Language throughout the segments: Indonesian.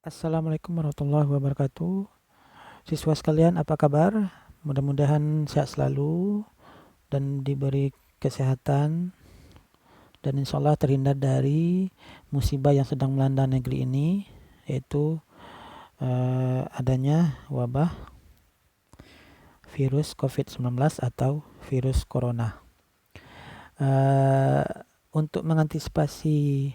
Assalamualaikum warahmatullahi wabarakatuh. Siswa sekalian, apa kabar? Mudah-mudahan sehat selalu dan diberi kesehatan dan insya Allah terhindar dari musibah yang sedang melanda negeri ini, yaitu adanya wabah virus COVID-19 atau virus corona. Eh, untuk mengantisipasi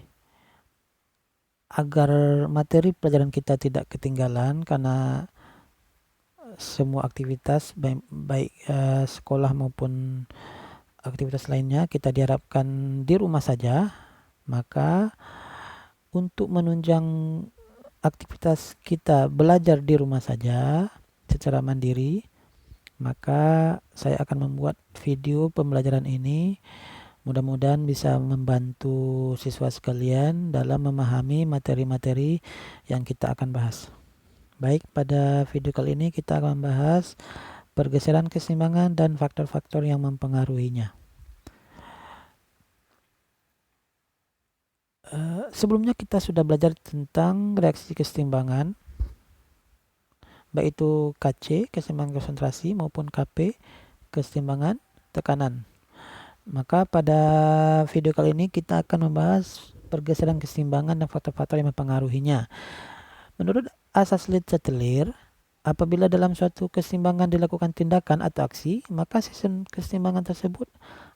agar materi pelajaran kita tidak ketinggalan karena semua aktivitas baik sekolah maupun aktivitas lainnya kita diharapkan di rumah saja, maka untuk menunjang aktivitas kita belajar di rumah saja secara mandiri, maka saya akan membuat video pembelajaran ini. Mudah-mudahan bisa membantu siswa sekalian dalam memahami materi-materi yang kita akan bahas. Baik, pada video kali ini kita akan membahas pergeseran keseimbangan dan faktor-faktor yang mempengaruhinya. Sebelumnya kita sudah belajar tentang reaksi keseimbangan, baik itu Kc, keseimbangan konsentrasi, maupun Kp, keseimbangan tekanan. Maka pada video kali ini kita akan membahas pergeseran keseimbangan dan faktor-faktor yang mempengaruhinya. Menurut asas Leeds-Chatelier, apabila dalam suatu keseimbangan dilakukan tindakan atau aksi, maka sistem keseimbangan tersebut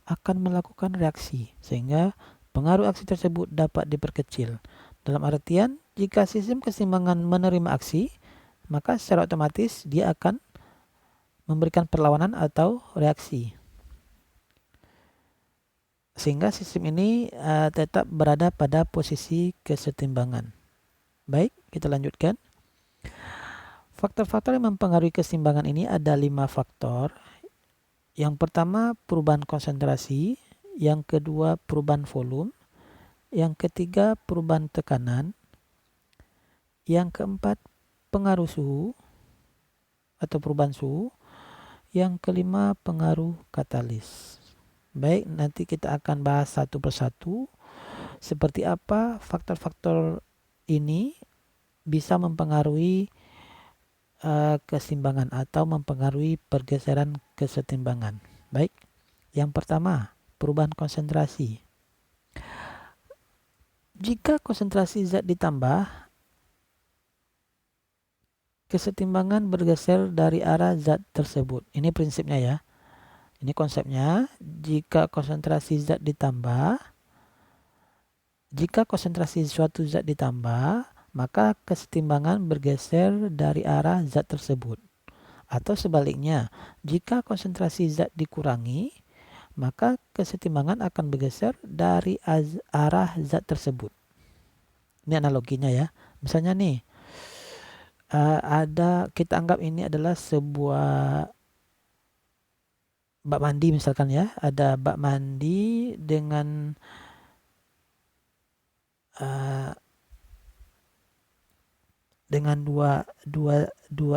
akan melakukan reaksi, sehingga pengaruh aksi tersebut dapat diperkecil. Dalam artian, jika sistem keseimbangan menerima aksi, maka secara otomatis dia akan memberikan perlawanan atau reaksi. Sehingga sistem ini tetap berada pada posisi kesetimbangan. Baik, kita lanjutkan. Faktor-faktor yang mempengaruhi keseimbangan ini ada 5 faktor. Yang pertama, perubahan konsentrasi. Yang kedua, perubahan volume. Yang ketiga, perubahan tekanan. Yang keempat, pengaruh suhu atau perubahan suhu. Yang kelima, pengaruh katalis. Baik, nanti kita akan bahas satu persatu seperti apa faktor-faktor ini bisa mempengaruhi keseimbangan atau mempengaruhi pergeseran kesetimbangan. Baik, yang pertama, perubahan konsentrasi. Jika konsentrasi zat ditambah, kesetimbangan bergeser dari arah zat tersebut. Ini prinsipnya ya. Ini konsepnya. Jika konsentrasi suatu zat ditambah, maka kesetimbangan bergeser dari arah zat tersebut. Atau sebaliknya, jika konsentrasi zat dikurangi, maka kesetimbangan akan bergeser dari arah zat tersebut. Ini analoginya ya. Misalnya nih, kita anggap ini adalah sebuah bak mandi misalkan ya. Ada bak mandi dengan dua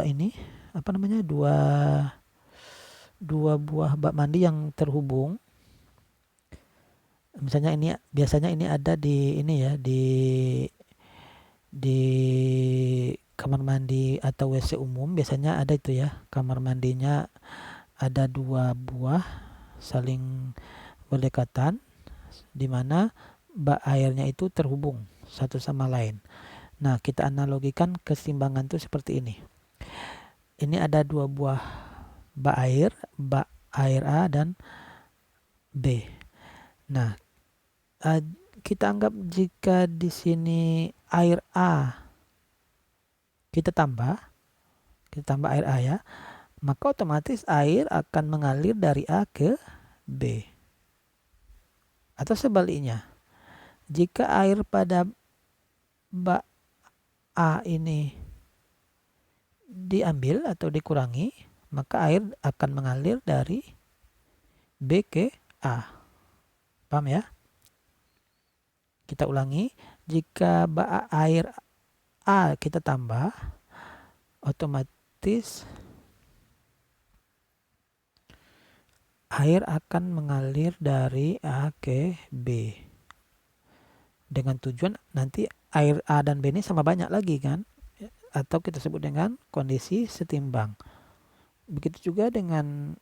ini dua buah bak mandi yang terhubung. Misalnya ini biasanya ini ada di ini ya di kamar mandi atau WC umum, biasanya ada itu ya, kamar mandinya ada dua buah saling berdekatan di mana bak airnya itu terhubung satu sama lain. Nah, kita analogikan keseimbangan itu seperti ini. Ini ada dua buah bak air A dan B. Nah, kita anggap jika di sini air A kita tambah air A ya, maka otomatis air akan mengalir dari A ke B. Atau sebaliknya, jika air pada bak A ini diambil atau dikurangi, maka air akan mengalir dari B ke A. Paham ya? Kita ulangi, jika bak air A kita tambah, otomatis air akan mengalir dari A ke B. Dengan tujuan nanti air A dan B ini sama banyak lagi kan. atau kita sebut dengan kondisi setimbang. Begitu juga dengan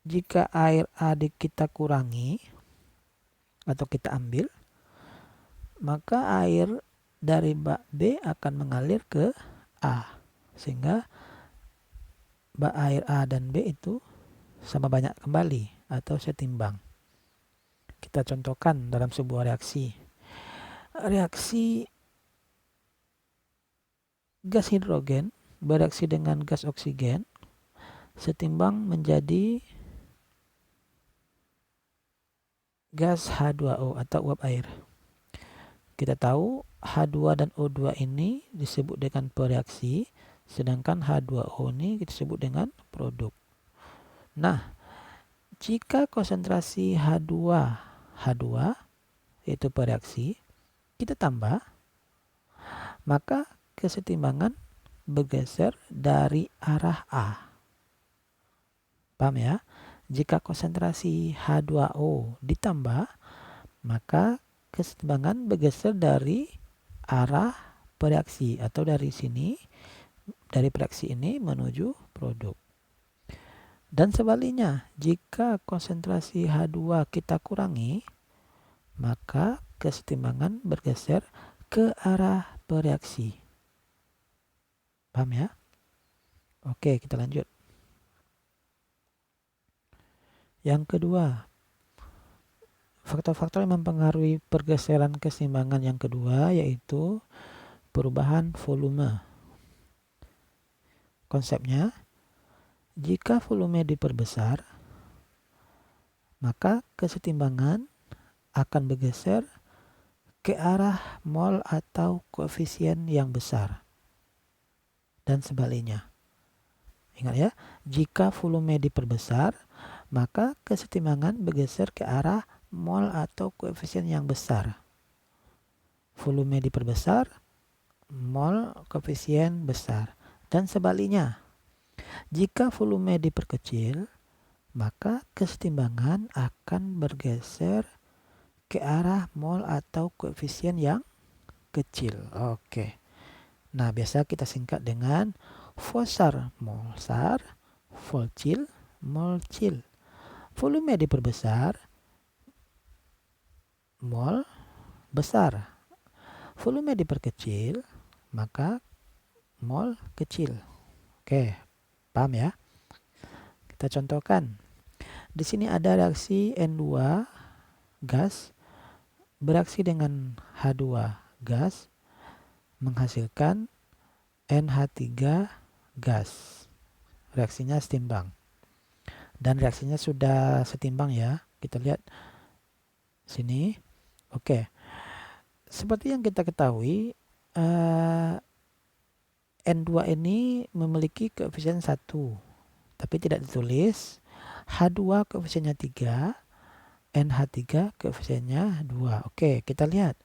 jika air A kita kurangi atau kita ambil, maka air dari bak B akan mengalir ke A, sehingga bak air A dan B itu sama banyak kembali atau setimbang. Kita contohkan dalam sebuah reaksi. Reaksi gas hidrogen bereaksi dengan gas oksigen setimbang menjadi gas H2O atau uap air. Kita tahu H2 dan O2 ini disebut dengan pereaksi, sedangkan H2O ini disebut dengan produk. Nah, jika konsentrasi H2 yaitu pereaksi, kita tambah, maka kesetimbangan bergeser dari arah A. Paham ya? Jika konsentrasi H2O ditambah, maka kesetimbangan bergeser dari arah pereaksi atau dari sini, dari pereaksi ini menuju produk. Dan sebaliknya, jika konsentrasi H2 kita kurangi, maka kesetimbangan bergeser ke arah pereaksi. Paham ya? Oke, kita lanjut. Yang kedua, faktor-faktor yang mempengaruhi pergeseran keseimbangan yang kedua yaitu perubahan volume. Konsepnya, jika volume diperbesar, maka kesetimbangan akan bergeser ke arah mol atau koefisien yang besar. Dan sebaliknya. Ingat ya, jika volume diperbesar, maka kesetimbangan bergeser ke arah mol atau koefisien yang besar. Volume diperbesar, mol koefisien besar. Dan sebaliknya, jika volume diperkecil, maka kesetimbangan akan bergeser ke arah mol atau koefisien yang kecil. Oke. Nah, biasa kita singkat dengan Fosar molsar, volcil, molcil. Volume diperbesar, mol besar. Volume diperkecil, maka mol kecil. Oke, paham ya? Kita contohkan. Di sini ada reaksi N2 gas bereaksi dengan H2 gas menghasilkan NH3 gas. Reaksinya setimbang. Dan reaksinya sudah setimbang ya. Kita lihat sini. Oke. Seperti yang kita ketahui, N2 ini memiliki koefisien 1. Tapi tidak ditulis. H2 koefisiennya 3. NH3 koefisiennya 2. Oke, kita lihat.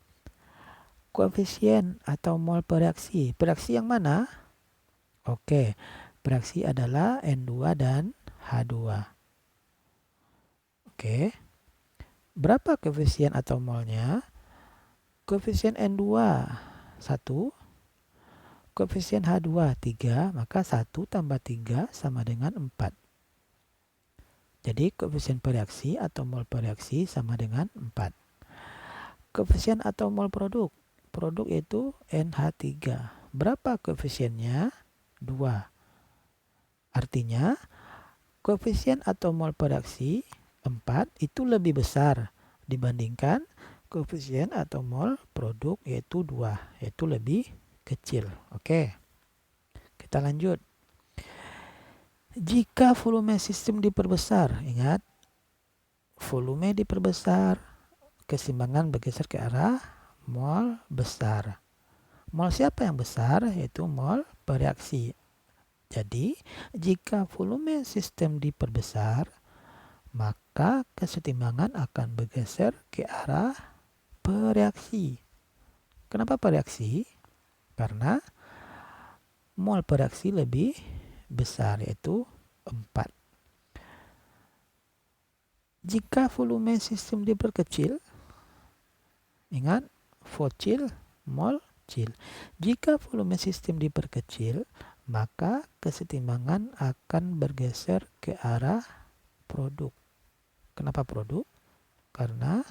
Koefisien atau mol pereaksi. Pereaksi yang mana? Oke, pereaksi adalah N2 dan H2. Oke. Berapa koefisien atau molnya? Koefisien N2 1, koefisien H2 3, maka 1 tambah 3 sama dengan 4. Jadi koefisien pereaksi atau mol pereaksi sama dengan 4. Koefisien atau mol produk. Produk itu NH3. Berapa koefisiennya? 2. Artinya, koefisien atau mol pereaksi 4 itu lebih besar dibandingkan koefisien atau mol produk yaitu 2, yaitu lebih kecil. Oke, kita lanjut. Jika volume sistem diperbesar, ingat, volume diperbesar, keseimbangan bergeser ke arah mol besar. Mol siapa yang besar? Yaitu mol pereaksi. Jadi, jika volume sistem diperbesar, maka kesetimbangan akan bergeser ke arah pereaksi. Kenapa pereaksi? Karena mol pereaksi lebih besar, yaitu 4. Jika volume sistem diperkecil, ingat, volcil, mol kecil. Jika volume sistem diperkecil, maka kesetimbangan akan bergeser ke arah produk. Kenapa produk? Karena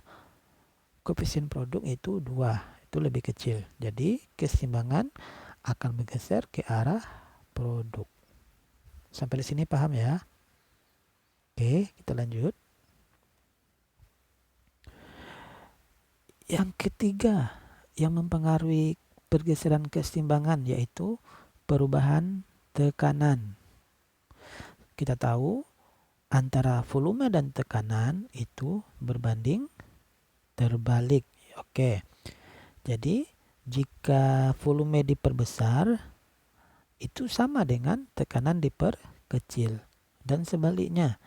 koefisien produk itu 2, itu lebih kecil. Jadi kesetimbangan akan bergeser ke arah produk. Sampai di sini paham ya? Oke, kita lanjut. Yang ketiga yang mempengaruhi pergeseran kesetimbangan yaitu perubahan tekanan. Kita tahu antara volume dan tekanan itu berbanding terbalik. Oke. Jadi jika volume diperbesar itu sama dengan tekanan diperkecil. Dan sebaliknya,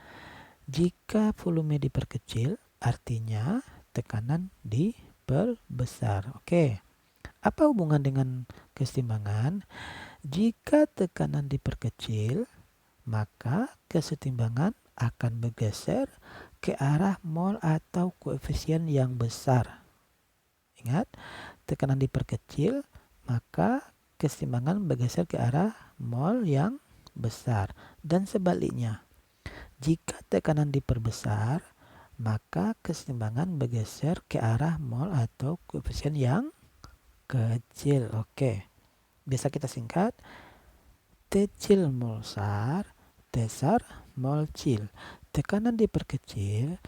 jika volume diperkecil artinya tekanan diperbesar. Oke. Apa hubungan dengan kesetimbangan? Jika tekanan diperkecil, maka kesetimbangan akan bergeser ke arah mol atau koefisien yang besar. Ingat, tekanan diperkecil, maka kesetimbangan bergeser ke arah mol yang besar. Dan sebaliknya, jika tekanan diperbesar, maka kesetimbangan bergeser ke arah mol atau koefisien yang kecil. Oke. Bisa kita singkat T-cil mol SAR, T-SAR mol cil. Tekanan diperkecil,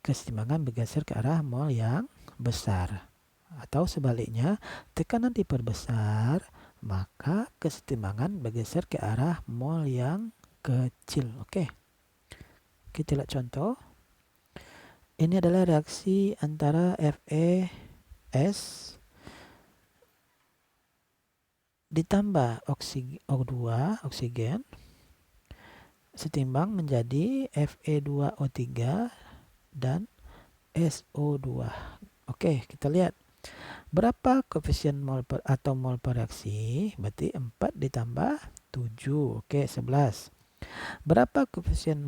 kesetimbangan bergeser ke arah mol yang besar. Atau sebaliknya, tekanan diperbesar, maka kesetimbangan bergeser ke arah mol yang kecil. Oke. Kita lihat contoh. Ini adalah reaksi antara FeS ditambah O2 oksigen setimbang menjadi Fe2O3 dan SO2. Oke, kita lihat. Berapa koefisien mol atau mol per reaksi? Berarti 4 ditambah 7. Oke, 11. Berapa koefisien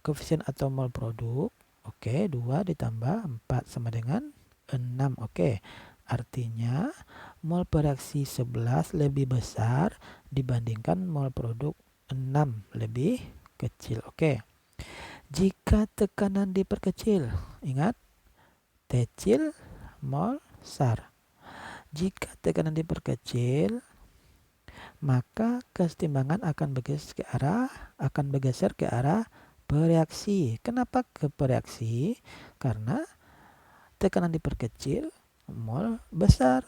koefisien atau mol produk? Oke, 2 ditambah 4 sama dengan 6. Oke. Artinya mol per reaksi 11 lebih besar dibandingkan mol produk 6 lebih kecil. Oke. Jika tekanan diperkecil, ingat T-cil mol SAR. Jika tekanan diperkecil, maka kesetimbangan akan bergeser ke arah bereaksi. Kenapa ke bereaksi? Karena tekanan diperkecil, mol besar.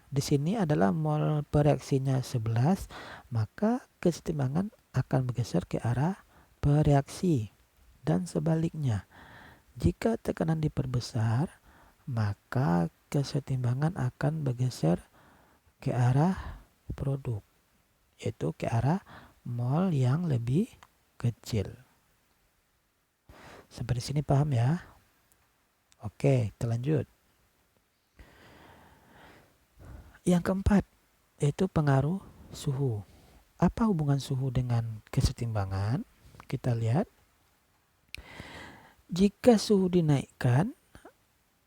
Di sini adalah mol bereaksinya 11, maka kesetimbangan akan bergeser ke arah bereaksi. Dan sebaliknya, jika tekanan diperbesar, maka kesetimbangan akan bergeser ke arah produk, yaitu ke arah mol yang lebih kecil. Sampai di sini paham ya? Oke, kita lanjut. Yang keempat, yaitu pengaruh suhu. Apa hubungan suhu dengan kesetimbangan? Kita lihat. Jika suhu dinaikkan,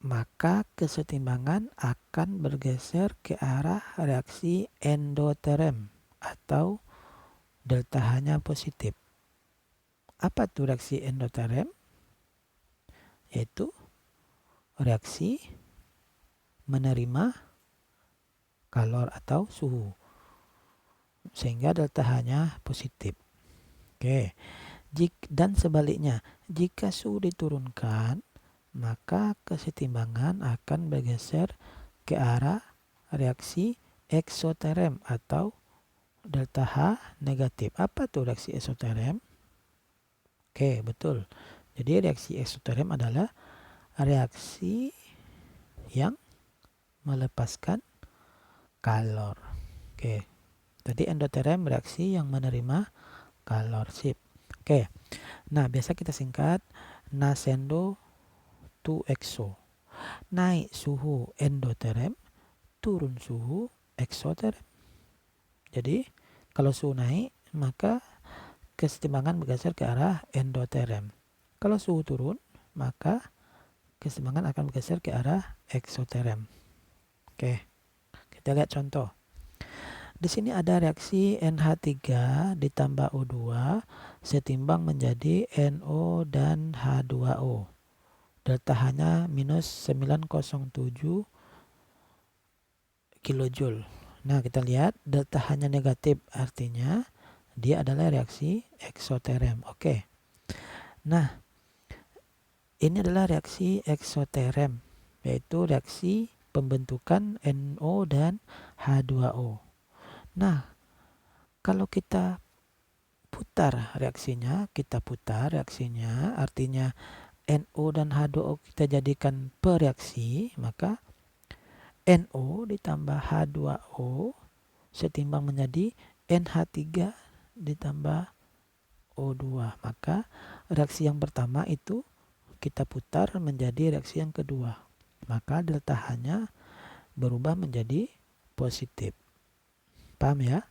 maka kesetimbangan akan bergeser ke arah reaksi endoterm atau delta H-nya positif. Apa itu reaksi endoterm? Yaitu reaksi menerima kalor atau suhu, sehingga delta H-nya positif. Oke. Dan sebaliknya, jika suhu diturunkan, maka kesetimbangan akan bergeser ke arah reaksi eksoterm atau delta H negatif. Apa tuh reaksi eksoterm? Oke, betul. Jadi reaksi eksoterm adalah reaksi yang melepaskan kalor. Oke. Tadi endoterm reaksi yang menerima kalor. Sip. Oke. Nah, biasa kita singkat nascendo to exo. Naik suhu endoterm, turun suhu eksoterm. Jadi, kalau suhu naik, maka kesetimbangan bergeser ke arah endoterm. Kalau suhu turun, maka kesetimbangan akan bergeser ke arah eksoterm. Oke. Kita lihat contoh. Di sini ada reaksi NH3 ditambah O2 setimbang menjadi NO dan H2O. Delta H-nya minus 907 kilojoule. Nah, kita lihat delta H-nya negatif, artinya dia adalah reaksi eksoterm. Oke. Nah, ini adalah reaksi eksoterm, yaitu reaksi pembentukan NO dan H2O. Nah, kalau kita putar reaksinya, artinya NO dan H2O kita jadikan pereaksi, maka NO ditambah H2O setimbang menjadi NH3 ditambah O2. Maka reaksi yang pertama itu kita putar menjadi reaksi yang kedua. Maka delta H-nya berubah menjadi positif. Paham ya?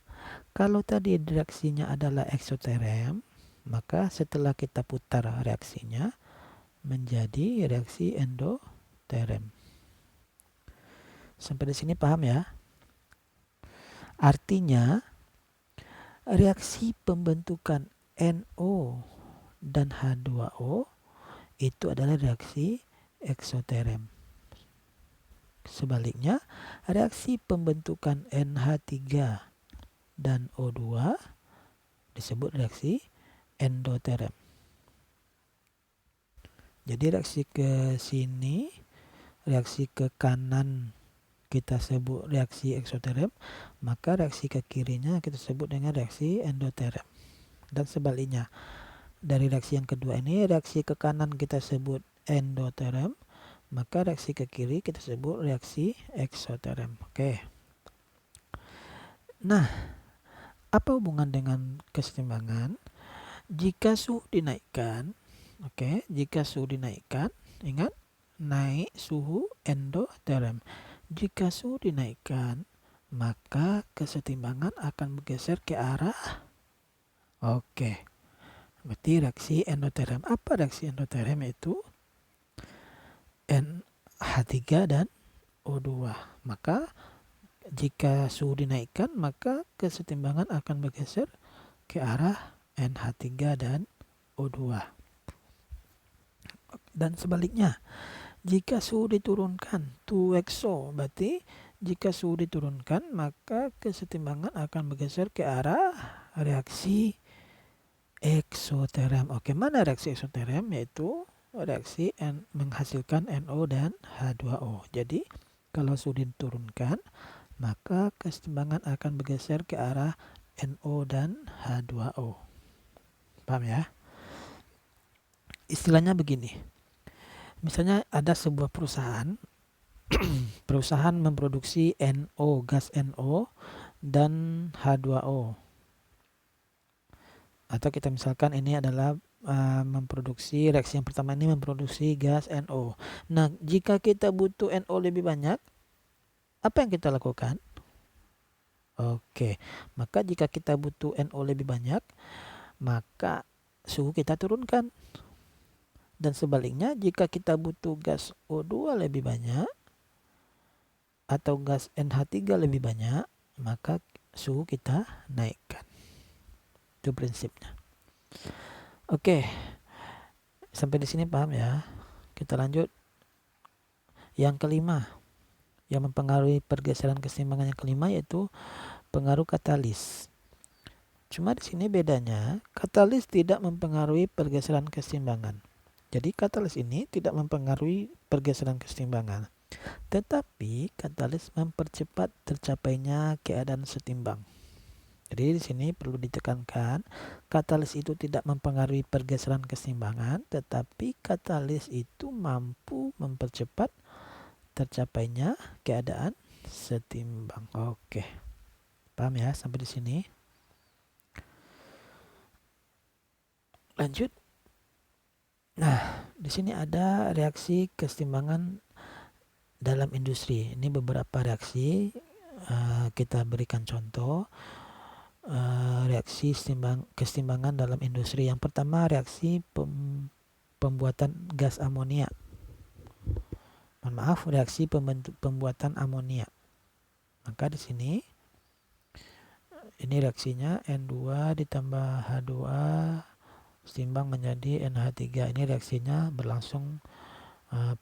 Kalau tadi reaksinya adalah eksoterm, maka setelah kita putar reaksinya menjadi reaksi endoterm. Sampai di sini paham ya? Artinya reaksi pembentukan NO dan H2O itu adalah reaksi eksoterm. Sebaliknya, reaksi pembentukan NH3 dan O2 disebut reaksi endoterm. Jadi reaksi ke sini, reaksi ke kanan kita sebut reaksi eksoterm, maka reaksi ke kirinya kita sebut dengan reaksi endoterm. Dan sebaliknya, dari reaksi yang kedua ini, reaksi ke kanan kita sebut endoterm, maka reaksi ke kiri kita sebut reaksi eksoterm. Oke. Nah, apa hubungan dengan kesetimbangan? Jika suhu dinaikkan, jika suhu dinaikkan, ingat, naik suhu endoterm. Jika suhu dinaikkan, maka kesetimbangan akan bergeser ke arah berarti reaksi endoterm. Apa reaksi endoterm? Itu NH3 dan O2. Maka jika suhu dinaikkan, maka kesetimbangan akan bergeser ke arah NH3 dan O2. Dan sebaliknya, jika suhu diturunkan, 2XO, berarti jika suhu diturunkan, maka kesetimbangan akan bergeser ke arah reaksi eksoterm. Mana reaksi eksoterm? Yaitu reaksi menghasilkan NO dan H2O. Jadi, kalau suhu diturunkan, maka kesetimbangan akan bergeser ke arah NO dan H2O. Paham ya? Istilahnya begini. Misalnya ada sebuah perusahaan memproduksi NO, gas NO dan H2O. Atau kita misalkan ini adalah memproduksi, reaksi yang pertama ini memproduksi gas NO. Nah, jika kita butuh NO lebih banyak, apa yang kita lakukan? Maka jika kita butuh NO lebih banyak, maka suhu kita turunkan. Dan sebaliknya, jika kita butuh gas O2 lebih banyak atau gas NH3 lebih banyak, maka suhu kita naikkan. Itu prinsipnya. Sampai di sini paham ya? Kita lanjut. Yang kelima, yang mempengaruhi pergeseran keseimbangan yang kelima yaitu pengaruh katalis. Cuma di sini bedanya, katalis tidak mempengaruhi pergeseran keseimbangan. Jadi katalis ini tidak mempengaruhi pergeseran keseimbangan. Tetapi katalis mempercepat tercapainya keadaan setimbang. Jadi di sini perlu ditekankan, katalis itu tidak mempengaruhi pergeseran keseimbangan, tetapi katalis itu mampu mempercepat tercapainya keadaan setimbang. Paham ya sampai di sini? Lanjut. Nah, di sini ada reaksi kesetimbangan dalam industri. Ini beberapa reaksi, kita berikan contoh. Reaksi kesetimbangan dalam industri. Yang pertama, reaksi pembuatan gas amonia. Reaksi pembuatan amonia. Maka di sini ini reaksinya N2 ditambah H2A seimbang menjadi NH3. Ini reaksinya berlangsung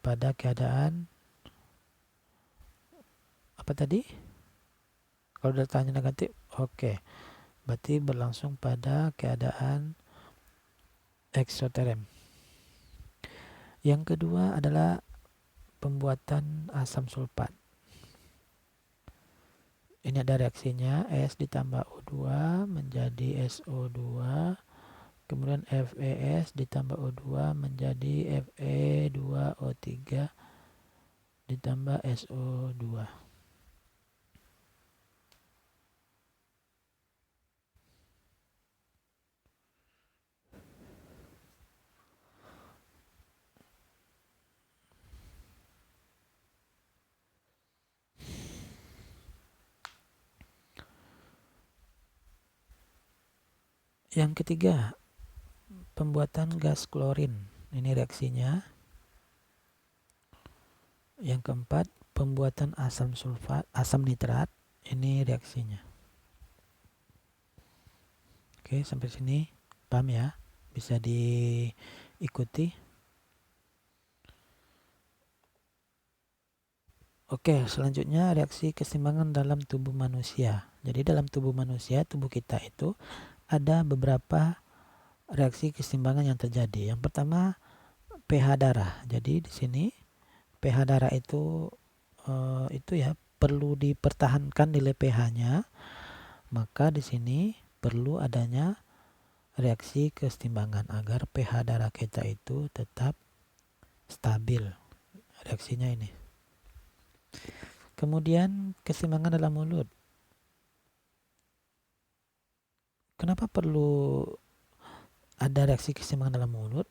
pada keadaan apa tadi? Kalau datanya negatif, oke. Berarti berlangsung pada keadaan eksoterm. Yang kedua adalah pembuatan asam sulfat. Ini ada reaksinya S ditambah O2 menjadi SO2, kemudian FeS ditambah O2 menjadi Fe2O3 ditambah SO2. Yang ketiga, pembuatan gas klorin. Ini reaksinya. Yang keempat, pembuatan asam sulfat, asam nitrat. Ini reaksinya. Oke, sampai sini paham ya? Bisa diikuti. Oke, selanjutnya reaksi keseimbangan dalam tubuh manusia. Jadi dalam tubuh manusia, tubuh kita itu ada beberapa reaksi keseimbangan yang terjadi. Yang pertama, pH darah. Jadi di sini pH darah itu ya perlu dipertahankan nilai pH-nya. Maka di sini perlu adanya reaksi keseimbangan agar pH darah kita itu tetap stabil. Reaksinya ini. Kemudian keseimbangan dalam mulut. Kenapa perlu ada reaksi keseimbangan dalam mulut?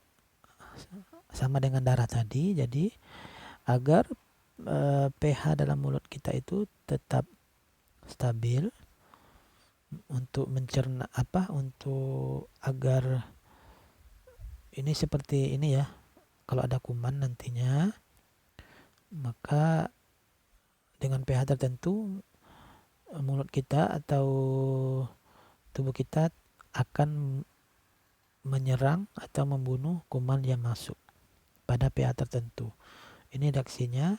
Sama dengan darah tadi. Jadi agar pH dalam mulut kita itu tetap stabil untuk mencerna untuk agar ini seperti ini ya. Kalau ada kuman nantinya, maka dengan pH tertentu mulut kita atau tubuh kita akan menyerang atau membunuh kuman yang masuk pada pH tertentu. Ini reaksinya.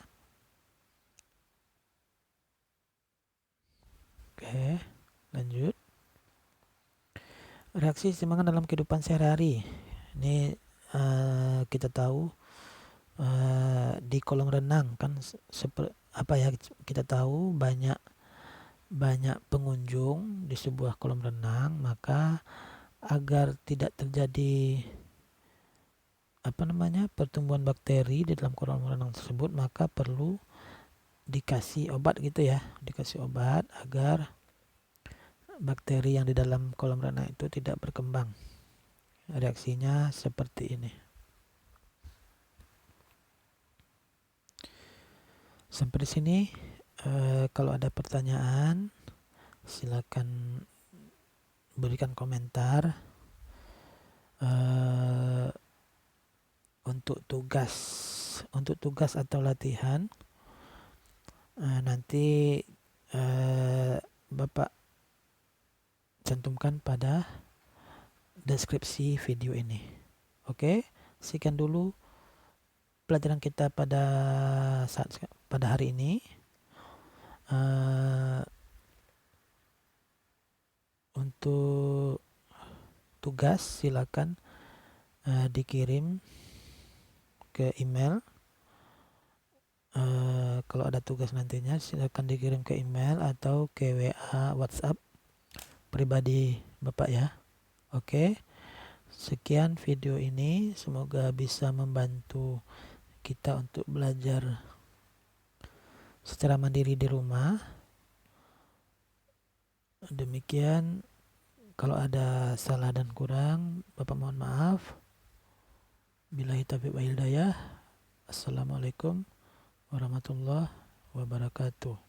Oke, lanjut. Reaksi keseimbangan dalam kehidupan sehari-hari. Ini kita tahu di kolam renang kan kita tahu banyak pengunjung di sebuah kolam renang, maka agar tidak terjadi pertumbuhan bakteri di dalam kolam renang tersebut, maka perlu dikasih obat agar bakteri yang di dalam kolam renang itu tidak berkembang. Reaksinya seperti ini. Sampai di sini. Kalau ada pertanyaan, silakan berikan komentar. Untuk tugas atau latihan, nanti Bapak cantumkan pada deskripsi video ini. Oke, sekian dulu pelajaran kita pada hari ini. Untuk tugas silakan dikirim ke email. Kalau ada tugas nantinya silakan dikirim ke email atau ke WA WhatsApp pribadi Bapak ya. Oke, sekian video ini, semoga bisa membantu kita untuk belajar secara mandiri di rumah. Demikian, kalau ada salah dan kurang, Bapak mohon maaf. Billahi taufiq wal hidayah. Assalamualaikum warahmatullahi wabarakatuh.